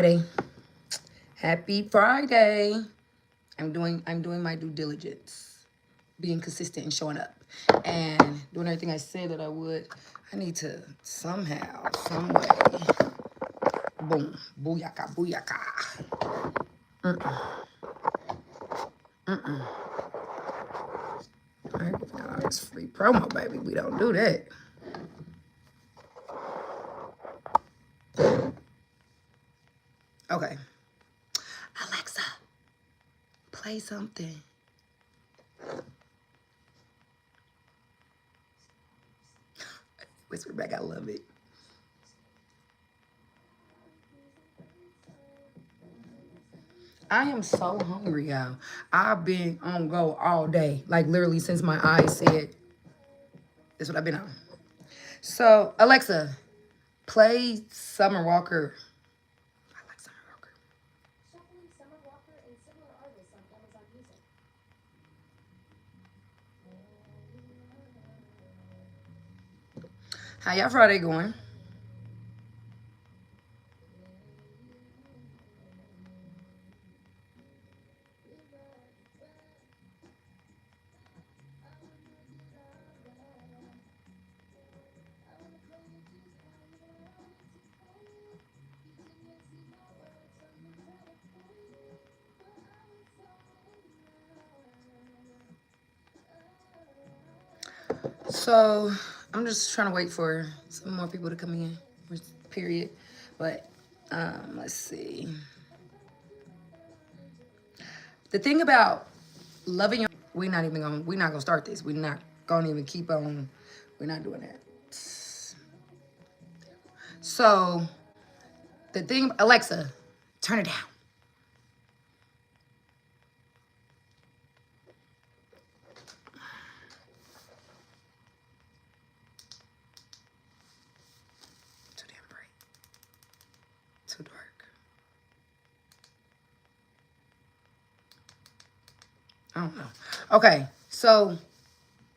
Friday. Happy Friday. I'm doing my due diligence, being consistent and showing up and doing everything I said that I would. I need to somehow, some way, boom, booyaka, booyaka. All right, now it's free promo, baby. We don't do that. Okay. Alexa, play something. Whisper back, I love it. I am so hungry, y'all. I've been on go all day, like literally since my eyes said, that's what I've been on. So, Alexa, play Summer Walker. I like Summer Walker. How y'all Friday going? So, I'm just trying to wait for some more people to come in, period. But, let's see. The thing about loving your, we're not gonna start this. We're not gonna even keep on, we're not doing that. So, the thing, Alexa, turn it down. Too damn bright. Too dark. I don't know. Okay, so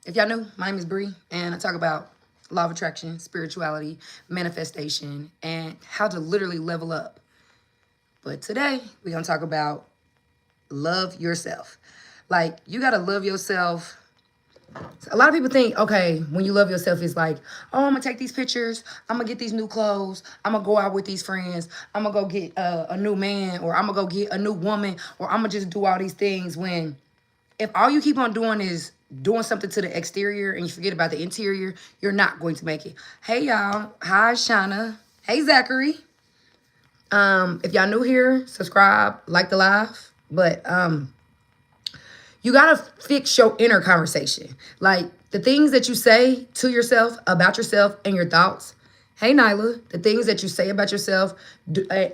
if y'all new, my name is Bree, and I talk about law of attraction, spirituality, manifestation, and how to literally level up. But today, we're gonna talk about love yourself. Like, you gotta love yourself. A lot of people think, okay, when you love yourself, it's like, oh, I'm gonna take these pictures, I'm gonna get these new clothes, I'm gonna go out with these friends, I'm gonna go get a new man, or I'm gonna go get a new woman, or I'm gonna just do all these things. When if all you keep on doing is doing something to the exterior and you forget about the interior, you're not going to make it. Hey y'all, hi Shauna, hey Zachary. If y'all new here, subscribe, like the live. But you gotta fix your inner conversation. Like the things that you say to yourself about yourself and your thoughts. Hey Nyla, the things that you say about yourself,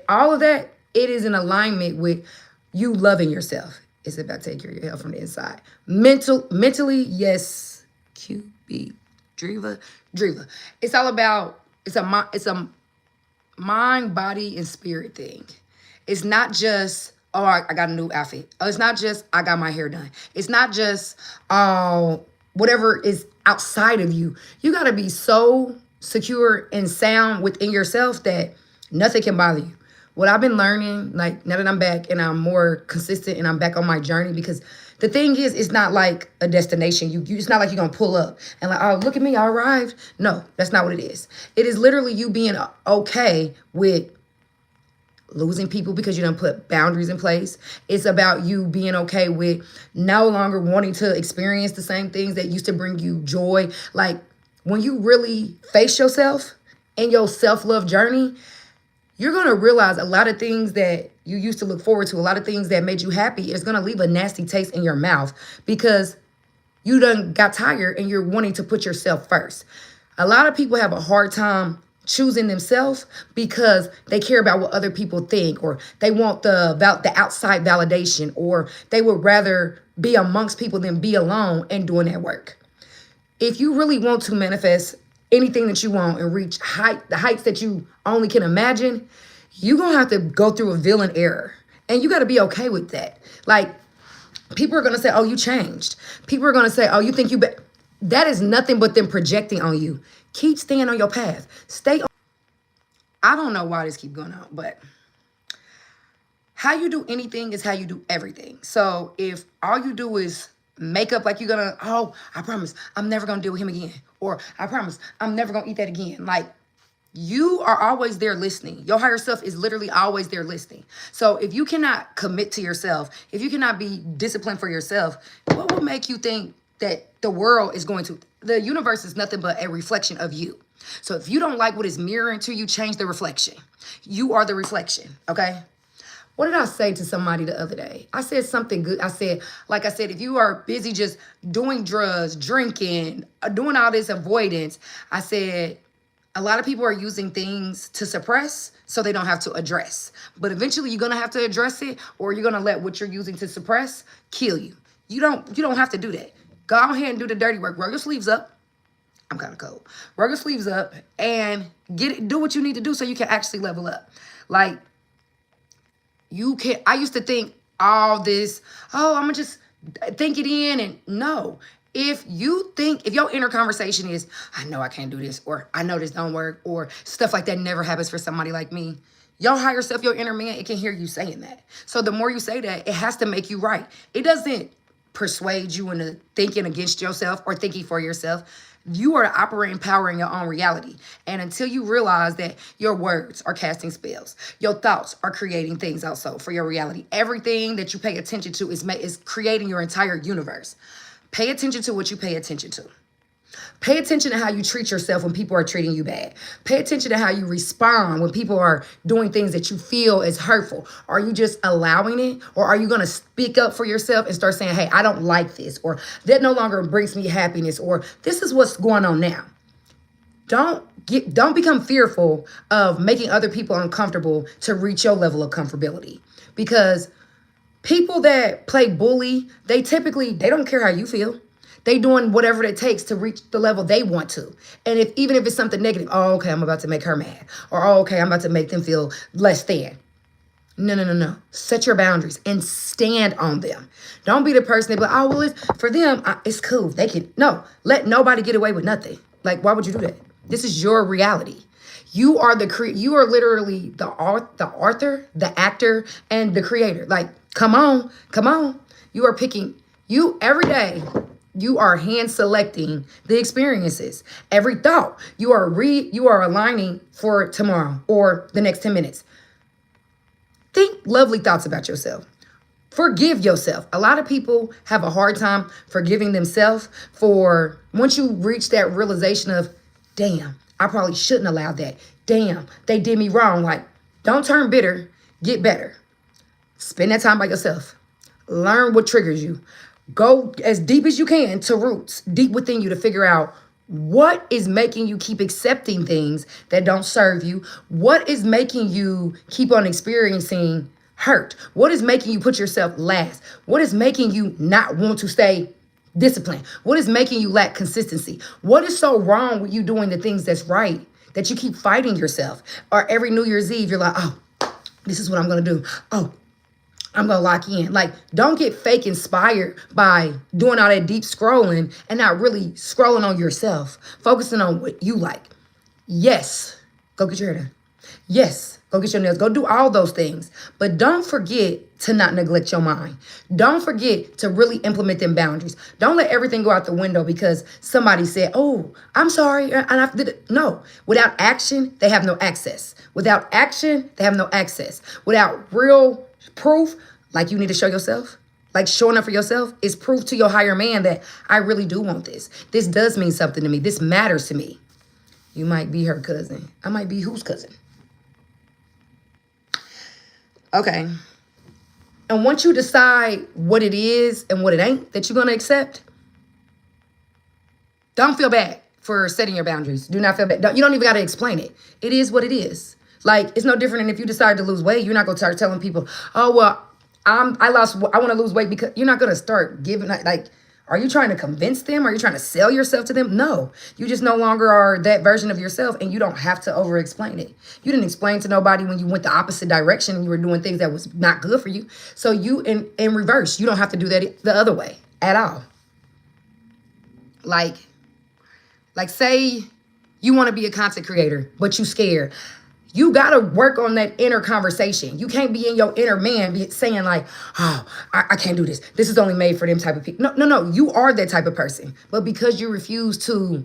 all of that, it is in alignment with you loving yourself. It's about taking care of your health from the inside. Mentally, yes. QB, Driva. It's all about. It's a mind, body, and spirit thing. It's not just, oh, I got a new outfit. Oh, it's not just, I got my hair done. It's not just, whatever is outside of you. You got to be so secure and sound within yourself that nothing can bother you. What I've been learning, like now that I'm back and I'm more consistent and I'm back on my journey, because the thing is, it's not like a destination. It's not like you're gonna pull up and like, oh, look at me, I arrived. No, that's not what it is. It is literally you being okay with losing people because you don't put boundaries in place. It's about you being okay with no longer wanting to experience the same things that used to bring you joy. Like when you really face yourself in your self-love journey, you're going to realize a lot of things that you used to look forward to, a lot of things that made you happy is going to leave a nasty taste in your mouth because you done got tired and you're wanting to put yourself first. A lot of people have a hard time choosing themselves because they care about what other people think, or they want the outside validation, or they would rather be amongst people than be alone and doing that work. If you really want to manifest anything that you want and reach the heights that you only can imagine, you're going to have to go through a villain error. And you got to be okay with that. Like, people are going to say, oh, you changed. People are going to say, oh, you think you better. That is nothing but them projecting on you. Keep staying on your path. Stay on. I don't know why this keep going on, but how you do anything is how you do everything. So if all you do is make up like you're gonna, oh, I promise I'm never gonna deal with him again, or I promise I'm never gonna eat that again. Like, you are always there listening. Your higher self is literally always there listening. So if you cannot commit to yourself, if you cannot be disciplined for yourself, what will make you think that the world is going to, the universe is nothing but a reflection of you. So if you don't like what is mirroring to you, change the reflection. You are the reflection, okay? What did I say to somebody the other day? I said something good. I said, like I said, if you are busy just doing drugs, drinking, doing all this avoidance, I said, a lot of people are using things to suppress so they don't have to address. But eventually you're going to have to address it, or you're going to let what you're using to suppress kill you. You don't have to do that. Go ahead and do the dirty work. Roll your sleeves up. I'm kind of cold. Roll your sleeves up and do what you need to do so you can actually level up. Like, I used to think all this, oh, I'm gonna just think it in, and no. If your inner conversation is, I know I can't do this, or I know this don't work, or stuff like that never happens for somebody like me, your higher self, your inner man, it can hear you saying that. So the more you say that, it has to make you right. It doesn't persuade you into thinking against yourself or thinking for yourself. You are the operating power in your own reality. And until you realize that your words are casting spells, your thoughts are creating things also for your reality. Everything that you pay attention to is creating your entire universe. Pay attention to what you pay attention to. Pay attention to how you treat yourself when people are treating you bad. Pay attention to how you respond when people are doing things that you feel is hurtful. Are you just allowing it? Or are you going to speak up for yourself and start saying, hey, I don't like this, or that no longer brings me happiness, or this is what's going on now. Don't become fearful of making other people uncomfortable to reach your level of comfortability. Because people that play bully, they don't care how you feel. They doing whatever it takes to reach the level they want to. And even if it's something negative, oh, okay, I'm about to make her mad. Or, oh, okay, I'm about to make them feel less than. No. Set your boundaries and stand on them. Don't be the person that be like, oh, well, for them, it's cool. No, let nobody get away with nothing. Like, why would you do that? This is your reality. You are you are literally the author, the actor, and the creator. Like, come on. You are picking, every day, you are hand selecting the experiences. Every thought, you are aligning for tomorrow or the next 10 minutes. Think lovely thoughts about yourself. Forgive yourself. A lot of people have a hard time forgiving themselves for once you reach that realization of, damn, I probably shouldn't allow that. Damn, they did me wrong. Like, don't turn bitter, get better. Spend that time by yourself. Learn what triggers you. Go as deep as you can to roots deep within you to figure out what is making you keep accepting things that don't serve you. What is making you keep on experiencing hurt? What is making you put yourself last? What is making you not want to stay disciplined? What is making you lack consistency? What is so wrong with you doing the things that's right that you keep fighting yourself? Or every New Year's Eve, you're like, oh, this is what I'm going to do. Oh, I'm going to lock in. Like, don't get fake inspired by doing all that deep scrolling and not really scrolling on yourself, focusing on what you like. Yes, go get your hair done. Yes, go get your nails. Go do all those things. But don't forget to not neglect your mind. Don't forget to really implement them boundaries. Don't let everything go out the window because somebody said, oh, I'm sorry. And I did it. No, without action, they have no access. Without action, they have no access. Without real proof, like you need to show yourself, like showing up for yourself is proof to your higher man that I really do want this. This does mean something to me. This matters to me. You might be her cousin. I might be whose cousin? Okay. And once you decide what it is and what it ain't that you're going to accept, don't feel bad for setting your boundaries. Do not feel bad. You don't even got to explain it. It is what it is. Like, it's no different than if you decide to lose weight. You're not going to start telling people, oh, well, I want to lose weight, because you're not going to start giving, like, are you trying to convince them? Are you trying to sell yourself to them? No, you just no longer are that version of yourself, and you don't have to over explain it. You didn't explain to nobody when you went the opposite direction and you were doing things that was not good for you. So you, in reverse, you don't have to do that the other way at all. Like say you want to be a content creator, but you scared. You got to work on that inner conversation. You can't be in your inner man saying like, oh, I can't do this. This is only made for them type of people. No, no, no. You are that type of person. But because you refuse to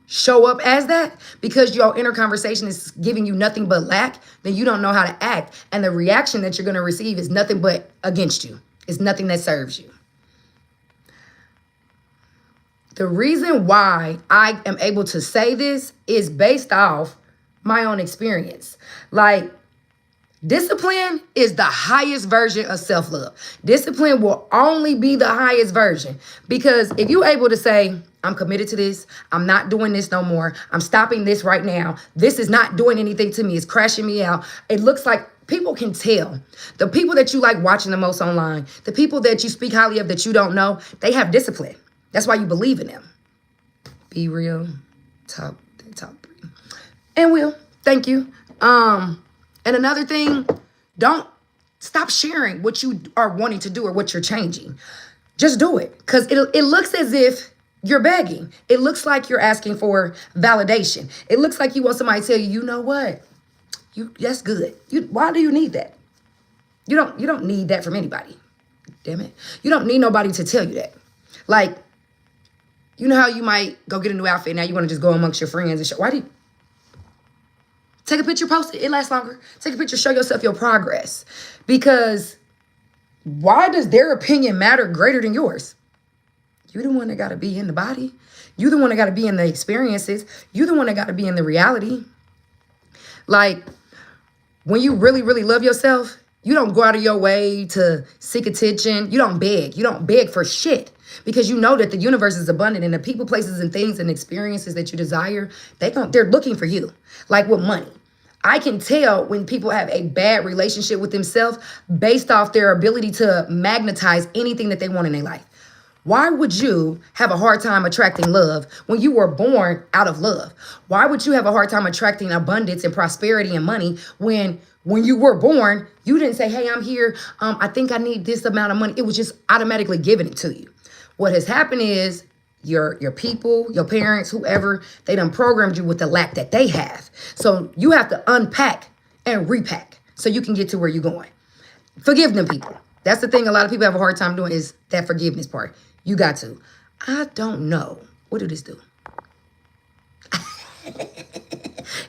show up as that, because your inner conversation is giving you nothing but lack, then you don't know how to act. And the reaction that you're going to receive is nothing but against you. It's nothing that serves you. The reason why I am able to say this is based off my own experience. Like, discipline is the highest version of self-love. Discipline will only be the highest version, because if you're able to say, I'm committed to this, I'm not doing this no more, I'm stopping this right now, this is not doing anything to me, it's crashing me out. It looks like people can tell. The people that you like watching the most online, the people that you speak highly of that you don't know, they have discipline. That's why you believe in them. Be real, top 3. And Will, thank you. And another thing, don't stop sharing what you are wanting to do or what you're changing. Just do it, because it looks as if you're begging. It looks like you're asking for validation. It looks like you want somebody to tell you, you know what? That's good. Why do you need that? You don't need that from anybody. Damn it. You don't need nobody to tell you that. Like, you know how you might go get a new outfit, now you want to just go amongst your friends and show. Why do you take a picture, post it lasts longer. Take a picture, show yourself your progress. Because why does their opinion matter greater than yours? You're the one that got to be in the body. You're the one that got to be in the experiences. You're the one that got to be in the reality. Like, when you really, really love yourself, you don't go out of your way to seek attention. You don't beg. You don't beg for shit, because you know that the universe is abundant, and the people, places, and things and experiences that you desire, they're looking for you. Like with money. I can tell when people have a bad relationship with themselves based off their ability to magnetize anything that they want in their life. Why would you have a hard time attracting love when you were born out of love? Why would you have a hard time attracting abundance and prosperity and money when you were born, you didn't say, hey, I'm here, I think I need this amount of money. It was just automatically given it to you. What has happened is your people, your parents, whoever, they done programmed you with the lack that they have. So you have to unpack and repack so you can get to where you're going. Forgive them people. That's the thing a lot of people have a hard time doing, is that forgiveness part. You got to. I don't know. What did this do?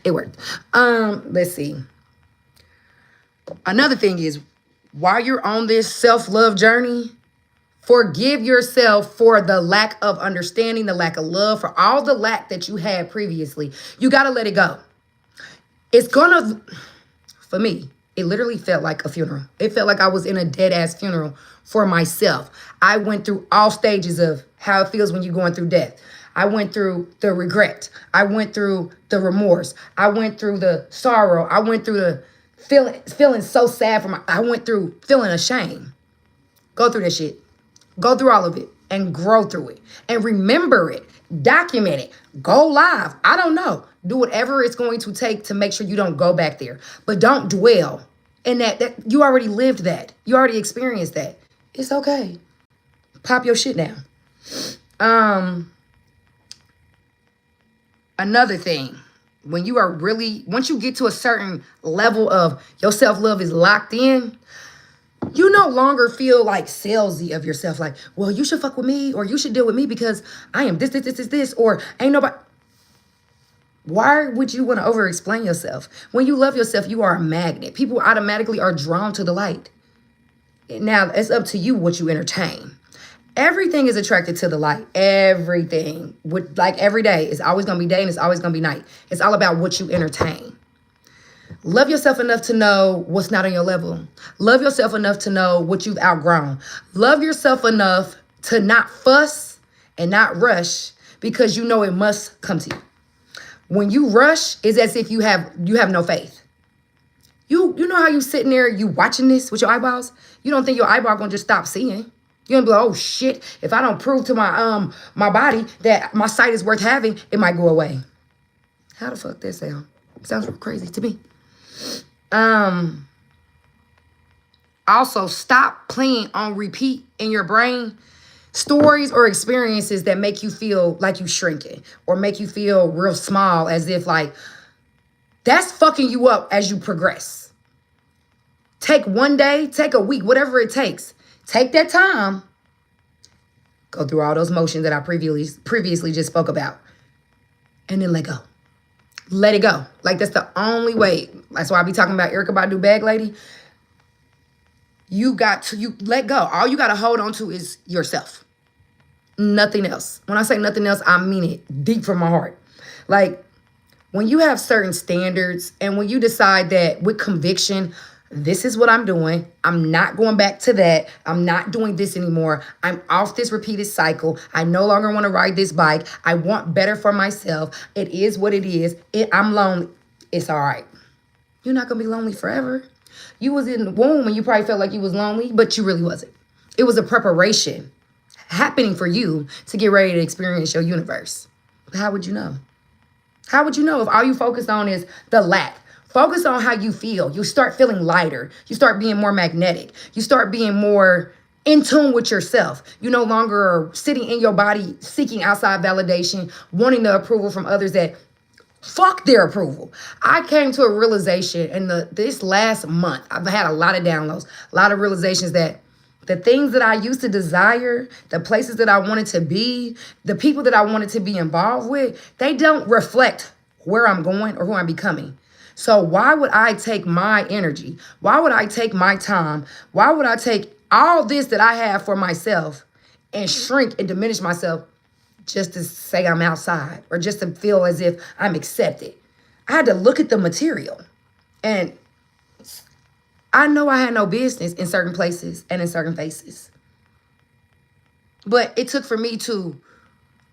It worked. Let's see. Another thing is, while you're on this self-love journey, forgive yourself for the lack of understanding, the lack of love, for all the lack that you had previously. You got to let it go. It's gonna, for me, it literally felt like a funeral. It felt like I was in a dead-ass funeral for myself. I went through all stages of how it feels when you're going through death. I went through the regret. I went through the remorse. I went through the sorrow. I went through the feeling so sad I went through feeling ashamed. Go through that shit. Go through all of it and grow through it and remember it. Document it. Go live. I don't know. Do whatever it's going to take to make sure you don't go back there. But don't dwell in that you already lived that. You already experienced that. It's okay. Pop your shit down. Another thing, when you are really, once you get to a certain level of your self-love is locked in, you no longer feel like salesy of yourself. Like, well, you should fuck with me, or you should deal with me because I am this, or ain't nobody. Why would you want to over-explain yourself? When you love yourself, you are a magnet. People automatically are drawn to the light. Now, it's up to you what you entertain. Everything is attracted to the light. Everything. Like every day. It's always going to be day and it's always going to be night. It's all about what you entertain. Love yourself enough to know what's not on your level. Love yourself enough to know what you've outgrown. Love yourself enough to not fuss and not rush because you know it must come to you. When you rush, it's as if you have no faith. You know how you sitting there, you watching this with your eyeballs? You don't think your eyeball gonna just stop seeing. You're gonna be like, oh shit, if I don't prove to my body that my sight is worth having, it might go away. How the fuck that sound? Sounds crazy to me. Also, stop playing on repeat in your brain stories or experiences that make you feel like you shrinking or make you feel real small, as if like, That's fucking you up as you progress. Take one day, take a week, whatever it takes. Take that time. Go through all those motions that I previously just spoke about. And then let go. Let it go. Like, that's the only way. That's why I be talking about Erykah Badu Bag Lady. You let go. All you got to hold on to is yourself. Nothing else. When I say nothing else, I mean it deep from my heart. Like, when you have certain standards and when you decide that with conviction, this is what I'm doing. I'm not going back to that. I'm not doing this anymore. I'm off this repeated cycle. I no longer want to ride this bike. I want better for myself. It is what it is. I'm lonely. It's all right. You're not going to be lonely forever. You was in the womb and you probably felt like you was lonely, but you really wasn't. It was a preparation happening for you to get ready to experience your universe. But how would you know? How would you know if all you focus on is the lack? Focus on how you feel. You start feeling lighter. You start being more magnetic. You start being more in tune with yourself. You no longer are sitting in your body seeking outside validation, wanting the approval from others that fuck their approval. I came to a realization in this last month. I've had a lot of downloads, a lot of realizations that the things that I used to desire, the places that I wanted to be, the people that I wanted to be involved with, they don't reflect where I'm going or who I'm becoming. So why would I take my energy? Why would I take my time? Why would I take all this that I have for myself and shrink and diminish myself just to say I'm outside or just to feel as if I'm accepted? I had to look at the material. And I know I had no business in certain places and in certain faces. But it took for me to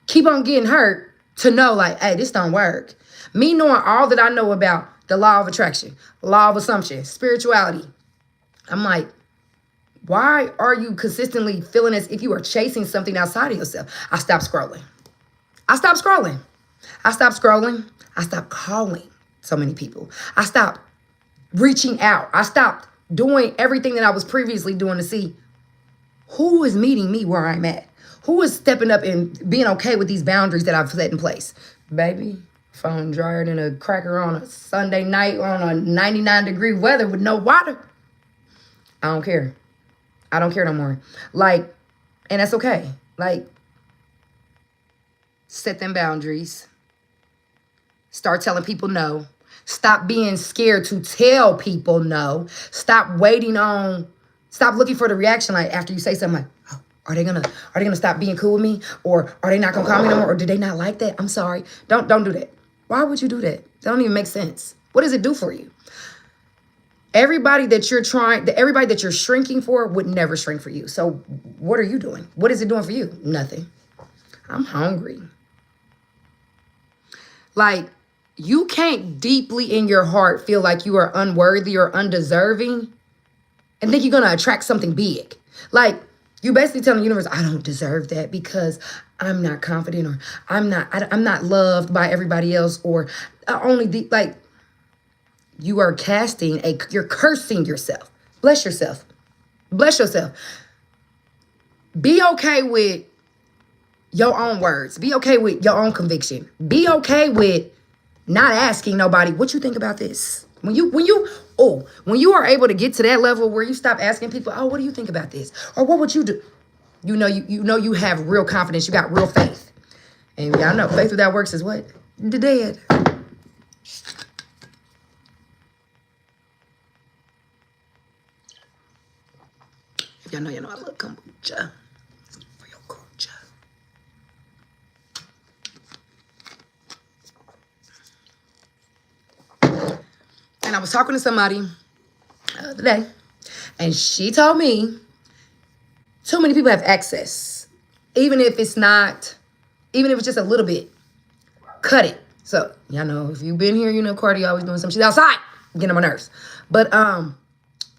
keep on getting hurt to know, like, hey, this don't work. Me knowing all that I know about the law of attraction, law of assumption, spirituality, I'm like, why are you consistently feeling as if you are chasing something outside of yourself? I stopped scrolling. I stopped scrolling. I stopped calling so many people. I stopped reaching out. I stopped doing everything that I was previously doing to see who is meeting me where I'm at. Who is stepping up and being okay with these boundaries that I've set in place? Baby, phone drier than a cracker on a Sunday night on a 99-degree weather with no water. I don't care. I don't care no more. Like, and that's okay. Like, set them boundaries. Start telling people no. Stop being scared to tell people no. Stop looking for the reaction like after you say something like, oh, are they gonna stop being cool with me? Or are they not gonna call me no more? Or did they not like that? I'm sorry. Don't do that. Why would you do that? That don't even make sense. What does it do for you? Everybody that you're shrinking for would never shrink for you. So what are you doing? What is it doing for you? Nothing. I'm hungry. Like, you can't deeply in your heart feel like you are unworthy or undeserving and think you're going to attract something big. Like, you basically telling the universe, I don't deserve that because I'm not confident or I'm not loved by everybody else or you are you're cursing yourself. Bless yourself. Bless yourself. Be okay with your own words. Be okay with your own conviction. Be okay with not asking nobody, what you think about this? When you are able to get to that level where you stop asking people, oh, what do you think about this? Or what would you do? You know you have real confidence. You got real faith. And y'all know faith without works is what? The dead. Y'all know I love kombucha. For your kombucha. And I was talking to somebody the other day, and she told me too many people have access. Even if it's just a little bit, cut it. So, y'all know, if you've been here, you know Cardi always doing some shit outside, getting on my nerves. But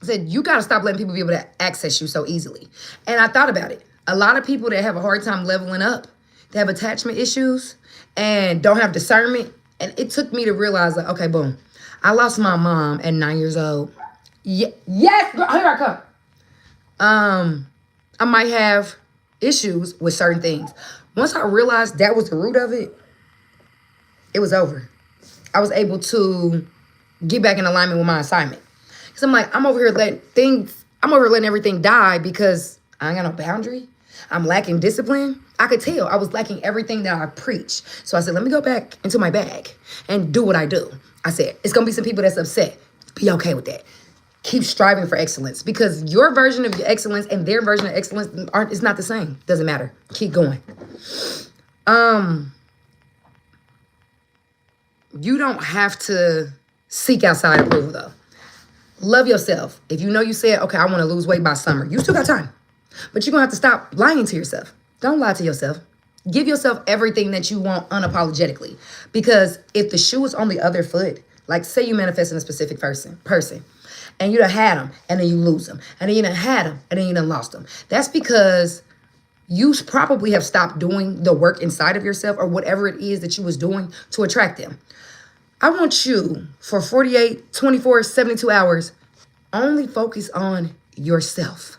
said you got to stop letting people be able to access you so easily. And I thought about it. A lot of people that have a hard time leveling up, they have attachment issues and don't have discernment. And it took me to realize, like, okay, boom. I lost my mom at 9 years old. Yes, girl, here I come. I might have issues with certain things. Once I realized that was the root of it, it was over. I was able to get back in alignment with my assignment. Because I'm like, I'm over here letting everything die because I ain't got no boundary. I'm lacking discipline. I could tell I was lacking everything that I preach. So I said, let me go back into my bag and do what I do. I said, it's going to be some people that's upset. Be okay with that. Keep striving for excellence, because your version of excellence and their version of excellence it's not the same. Doesn't matter. Keep going. You don't have to seek outside approval though. Love yourself. If you know you said, okay, I want to lose weight by summer, you still got time. But you're going to have to stop lying to yourself. Don't lie to yourself. Give yourself everything that you want unapologetically. Because if the shoe is on the other foot, like say you manifest in a specific person, and you done had them, and then you lose them, and then you done had them, and then you done lost them. That's because you probably have stopped doing the work inside of yourself or whatever it is that you was doing to attract them. I want you for 48, 24, 72 hours, only focus on yourself,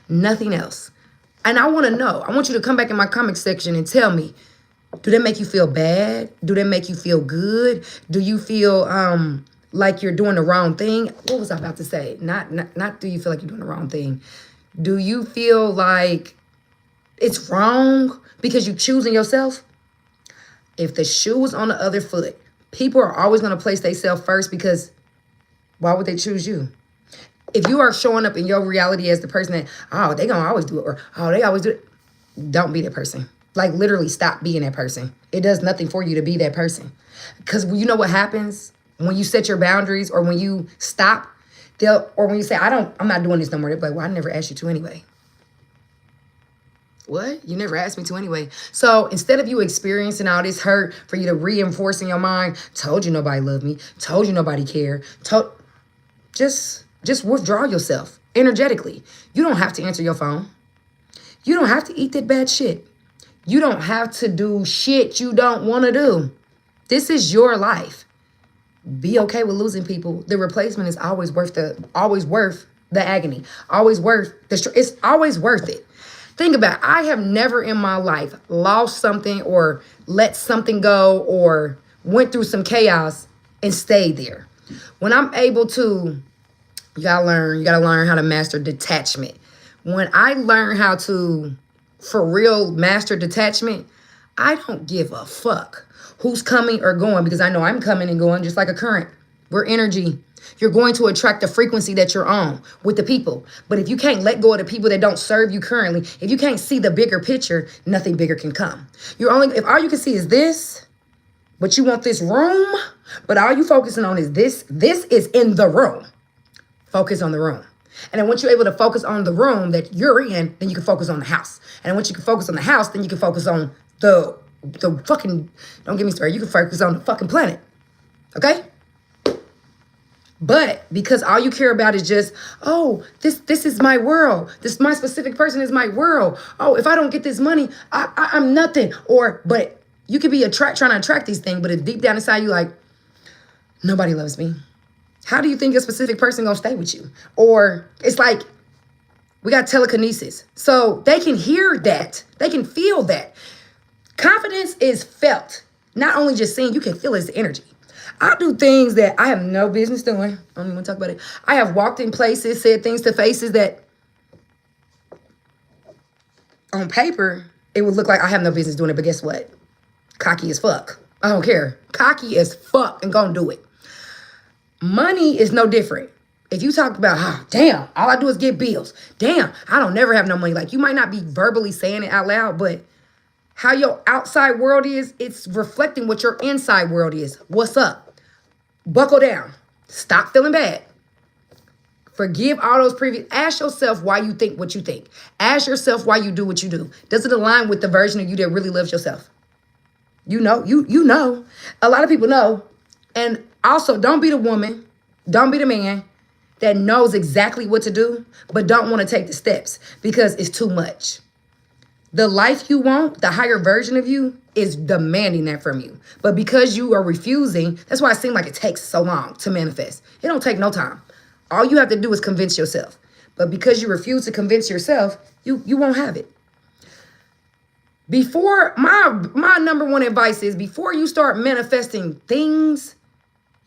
nothing else. And I want to know, I want you to come back in my comment section and tell me, do they make you feel bad? Do they make you feel good? Do you feel like you're doing the wrong thing? What was I about to say? Not do you feel like you're doing the wrong thing? Do you feel like it's wrong because you're choosing yourself? If the shoe was on the other foot, people are always going to place themselves first, because why would they choose you? If you are showing up in your reality as the person that, oh, they going to always do it, or, oh, they always do it, don't be that person. Like, literally stop being that person. It does nothing for you to be that person. Because you know what happens when you set your boundaries, or when you stop, or when you say, I'm not doing this no more. They'll be like, well, I never asked you to anyway. What? You never asked me to anyway. So instead of you experiencing all this hurt, for you to reinforce in your mind, told you nobody loved me, told you nobody cared, just withdraw yourself energetically. You don't have to answer your phone. You don't have to eat that bad shit. You don't have to do shit you don't want to do. This is your life. Be okay with losing people. The replacement is always worth the agony. Always worth it's always worth it. Think about it. I have never in my life lost something or let something go or went through some chaos and stayed there. When I'm able to, you gotta learn how to master detachment. When I learn how to, for real, master detachment, I don't give a fuck who's coming or going, because I know I'm coming and going just like a current. We're energy. You're going to attract the frequency that you're on with the people. But if you can't let go of the people that don't serve you currently, if you can't see the bigger picture, nothing bigger can come. If all you can see is this, but you want this room, but all you focusing on is this is in the room. Focus on the room. And then once you're able to focus on the room that you're in, then you can focus on the house. And then once you can focus on the house, then you can focus on the fucking, don't get me started, you can focus on the fucking planet. Okay? But because all you care about is just, oh, this is my world. My specific person is my world. Oh, if I don't get this money, I'm nothing. But you could be trying to attract these things, but if deep down inside you like, nobody loves me. How do you think a specific person gonna stay with you? Or it's like, we got telekinesis. So they can hear that. They can feel that. Confidence is felt. Not only just seen, you can feel it's energy. I do things that I have no business doing. I don't even want to talk about it. I have walked in places, said things to faces that on paper, it would look like I have no business doing it. But guess what? Cocky as fuck. I don't care. Cocky as fuck and gonna do it. Money is no different. If you talk about, damn, all I do is get bills. Damn, I don't never have no money. Like, you might not be verbally saying it out loud, but how your outside world is, it's reflecting what your inside world is. What's up? Buckle down. Stop feeling bad. Forgive all those previous. Ask yourself why you think what you think. Ask yourself why you do what you do. Does it align with the version of you that really loves yourself? You know. A lot of people know. And also, don't be the woman, don't be the man that knows exactly what to do, but don't want to take the steps because it's too much. The life you want, the higher version of you, is demanding that from you. But because you are refusing, that's why it seems like it takes so long to manifest. It don't take no time. All you have to do is convince yourself. But because you refuse to convince yourself, you won't have it. Before, my number one advice is, before you start manifesting things,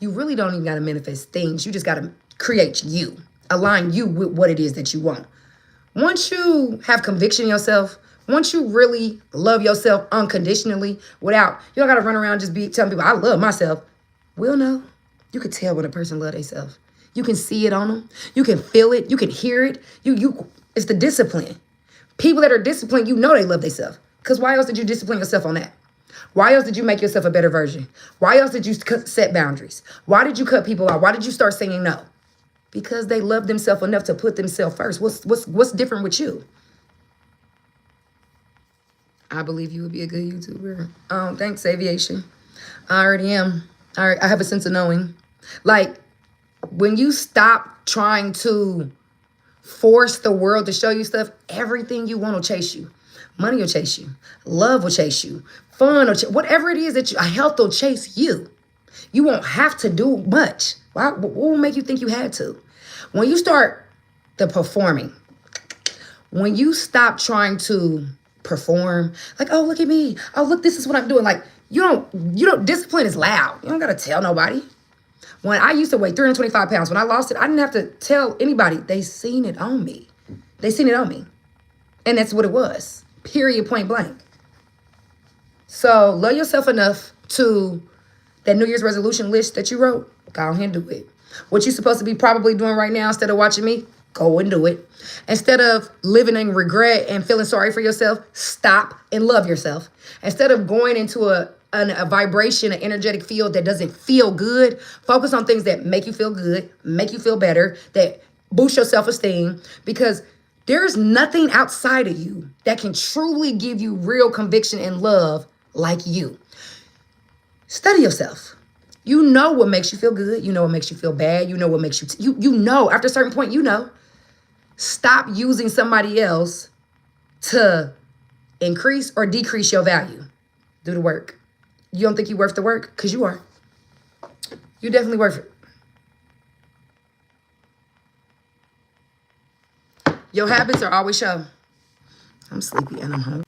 you really don't even got to manifest things. You just got to create you, align you with what it is that you want. Once you have conviction in yourself, once you really love yourself unconditionally, without, you don't got to run around just be telling people, I love myself. We'll know. You can tell when a person loves themselves. You can see it on them. You can feel it. You can hear it. It's the discipline. People that are disciplined, you know they love themselves. Because why else did you discipline yourself on that? Why else did you make yourself a better version? Why else did you set boundaries? Why did you cut people out? Why did you start saying no? Because they love themselves enough to put themselves first. What's different with you? I believe you would be a good YouTuber. Thanks, Aviation. I already am. I have a sense of knowing. Like, when you stop trying to force the world to show you stuff, everything you want will chase you. Money will chase you. Love will chase you. Fun will chase, whatever it is that health will chase you. You won't have to do much. What will make you think you had to? When you start the performing, when you stop trying to perform, like, oh, look at me. Oh, look, this is what I'm doing. Like, you don't, discipline is loud. You don't got to tell nobody. When I used to weigh 325 pounds, when I lost it, I didn't have to tell anybody. They seen it on me. They seen it on me. And that's what it was. Period, point blank. So love yourself enough to that New Year's resolution list that you wrote, go ahead and do it. What you're supposed to be probably doing right now instead of watching me, go and do it. Instead of living in regret and feeling sorry for yourself, stop and love yourself. Instead of going into a vibration, an energetic field that doesn't feel good, focus on things that make you feel good, make you feel better, that boost your self-esteem, because there's nothing outside of you that can truly give you real conviction and love like you. Study yourself. You know what makes you feel good. You know what makes you feel bad. You know what makes you, you know, after a certain point, you know. Stop using somebody else to increase or decrease your value. Do the work. You don't think you're worth the work? Because you are. You're definitely worth it. Your habits are always show. I'm sleepy and I'm hungry.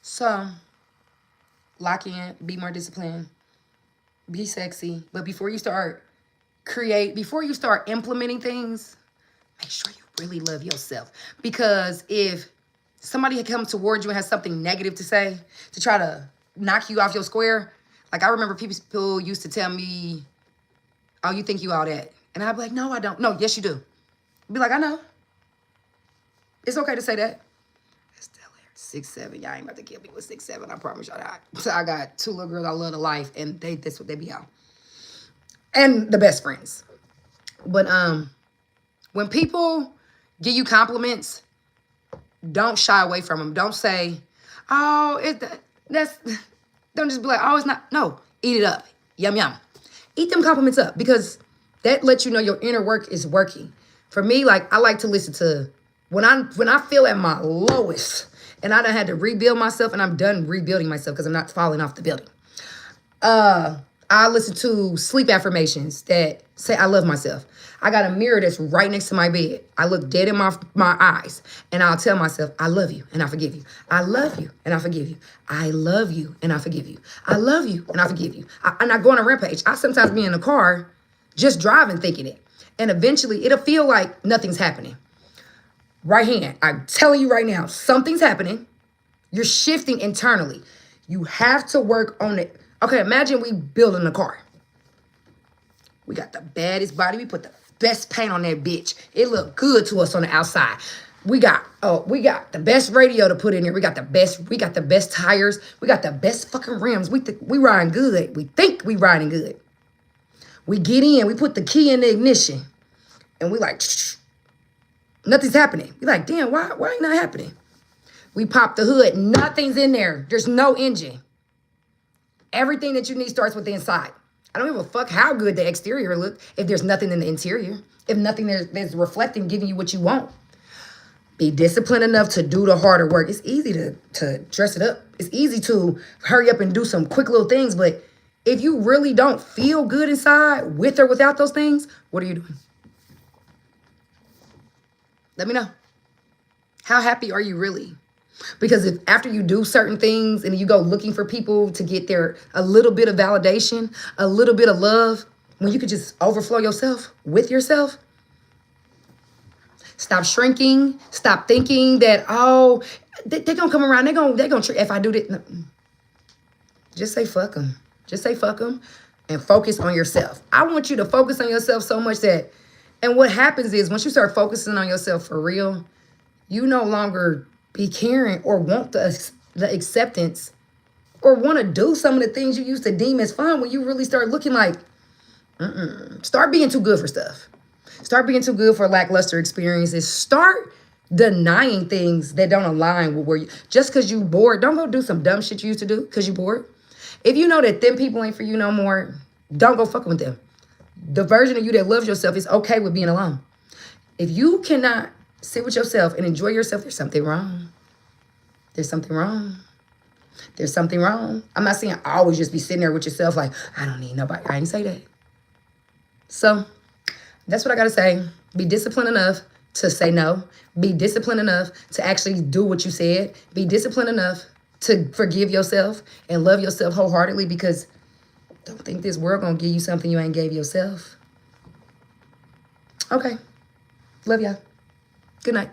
So, lock in, be more disciplined, be sexy. But before you start implementing things, make sure you really love yourself. Because if somebody had come towards you and has something negative to say, to try to knock you off your square, like I remember people used to tell me, oh, you think you all that? And I'd be like, no, I don't. No, yes, you do. Be like, I know. It's okay to say that. It's still there. 6'7". Y'all ain't about to kill me with 6'7". I promise y'all that. So I got 2 little girls I love to life, and that's what they be on. And the best friends. But when people give you compliments, don't shy away from them. Don't say, oh, don't just be like, oh, it's not. No, eat it up. Yum, yum. Eat them compliments up, because that lets you know your inner work is working. For me, like, I like to listen to, when I feel at my lowest and I done had to rebuild myself, and I'm done rebuilding myself because I'm not falling off the building. I listen to sleep affirmations that say I love myself. I got a mirror that's right next to my bed. I look dead in my eyes, and I'll tell myself, I love you and I forgive you. I love you and I forgive you. I love you and I forgive you. I love you and I forgive you. I'm not going on a rampage. I sometimes be in the car just driving thinking it. And eventually it'll feel like nothing's happening. Right hand, I'm telling you right now, something's happening. You're shifting internally. You have to work on it. Okay, imagine we building a car. We got the baddest body. We put the best paint on that bitch. It looked good to us on the outside. We got the best radio to put in there. We got the best tires. We got the best fucking rims. We riding good. We think we riding good. We get in, we put the key in the ignition, and we like, nothing's happening. We like, damn, why ain't that happening? We pop the hood, nothing's in there. There's no engine. Everything that you need starts with the inside. I don't give a fuck how good the exterior look if there's nothing in the interior. If nothing there's reflecting, giving you what you want. Be disciplined enough to do the harder work. It's easy to dress it up. It's easy to hurry up and do some quick little things. But if you really don't feel good inside, with or without those things, what are you doing? Let me know. How happy are you really? Because if after you do certain things and you go looking for people to get a little bit of validation, a little bit of love, when you could just overflow yourself with yourself? Stop shrinking. Stop thinking that, oh, they're going to come around. They're going to, if I do this. No. Just say fuck them. Just say fuck them and focus on yourself. I want you to focus on yourself so much that, and what happens is once you start focusing on yourself for real, you no longer be caring or want the acceptance or want to do some of the things you used to deem as fun when you really start looking like, start being too good for stuff. Start being too good for lackluster experiences. Start denying things that don't align with where you, just because you bored, don't go do some dumb shit you used to do because you bored. If you know that them people ain't for you no more, don't go fucking with them. The version of you that loves yourself is okay with being alone. If you cannot sit with yourself and enjoy yourself, there's something wrong. There's something wrong. There's something wrong. I'm not saying always just be sitting there with yourself like, I don't need nobody. I didn't say that. So that's what I got to say. Be disciplined enough to say no. Be disciplined enough to actually do what you said. Be disciplined enough to forgive yourself and love yourself wholeheartedly, because don't think this world going to give you something you ain't gave yourself. Okay. Love y'all. Good night.